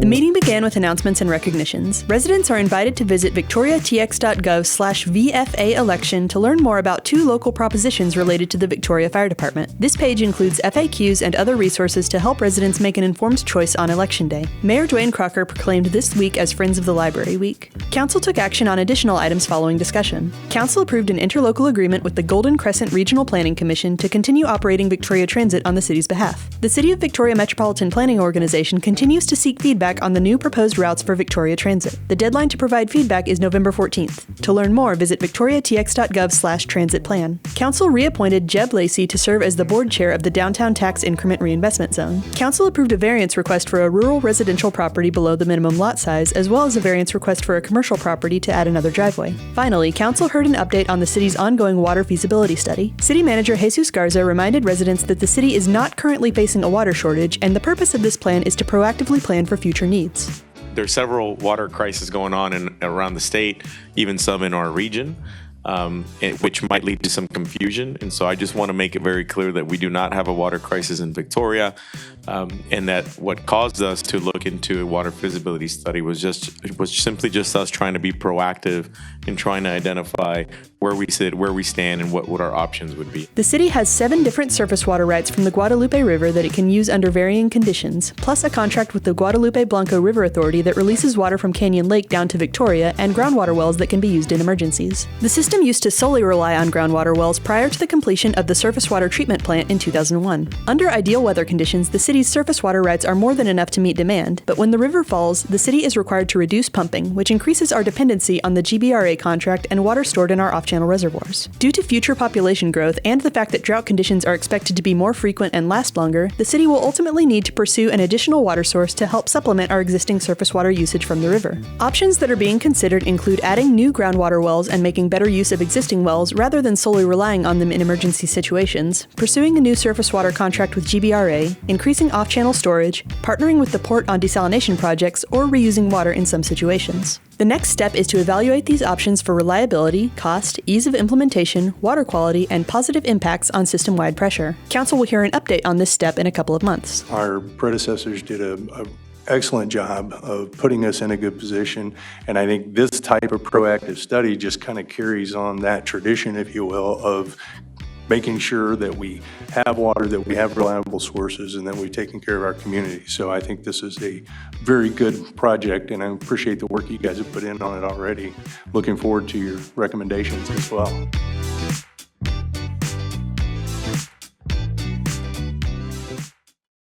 The meeting began with announcements and recognitions. Residents are invited to visit victoriatx.gov/VFA election to learn more about 2 local propositions related to the Victoria Fire Department. This page includes FAQs and other resources to help residents make an informed choice on Election Day. Mayor Dwayne Crocker proclaimed this week as Friends of the Library Week. Council took action on additional items following discussion. Council approved an interlocal agreement with the Golden Crescent Regional Planning Commission to continue operating Victoria Transit on the city's behalf. The City of Victoria Metropolitan Planning Organization continues to seek feedback on the new proposed routes for Victoria Transit. The deadline to provide feedback is November 14th. To learn more, visit victoriatx.gov/transitplan. Council reappointed Jeb Lacey to serve as the board chair of the Downtown Tax Increment Reinvestment Zone. Council approved a variance request for a rural residential property below the minimum lot size, as well as a variance request for a commercial property to add another driveway. Finally, Council heard an update on the city's ongoing water feasibility study. City Manager Jesus Garza reminded residents that the city is not currently facing a water shortage, and the purpose of this plan is to proactively plan for future needs. There's several water crises going on around the state, even some in our region, which might lead to some confusion. And so I just want to make it very clear that we do not have a water crisis in Victoria, and that what caused us to look into a water feasibility study was simply just us trying to be proactive in trying to identify where we sit, where we stand, and what our options would be. The city has 7 different surface water rights from the Guadalupe River that it can use under varying conditions, plus a contract with the Guadalupe Blanco River Authority that releases water from Canyon Lake down to Victoria, and groundwater wells that can be used in emergencies. The system used to solely rely on groundwater wells prior to the completion of the surface water treatment plant in 2001. Under ideal weather conditions, the city's surface water rights are more than enough to meet demand, but when the river falls, the city is required to reduce pumping, which increases our dependency on the GBRA contract and water stored in our off-channel reservoirs. Due to future population growth and the fact that drought conditions are expected to be more frequent and last longer, the city will ultimately need to pursue an additional water source to help supplement our existing surface water usage from the river. Options that are being considered include adding new groundwater wells and making better use of existing wells rather than solely relying on them in emergency situations, pursuing a new surface water contract with GBRA, increasing off-channel storage, partnering with the port on desalination projects, or reusing water in some situations. The next step is to evaluate these options for reliability, cost, ease of implementation, water quality, and positive impacts on system-wide pressure. Council will hear an update on this step in a couple of months. Our predecessors did an excellent job of putting us in a good position, and I think this type of proactive study just kind of carries on that tradition, if you will, of making sure that we have water, that we have reliable sources, and that we've taken care of our community. So I think this is a very good project, and I appreciate the work you guys have put in on it already. Looking forward to your recommendations as well.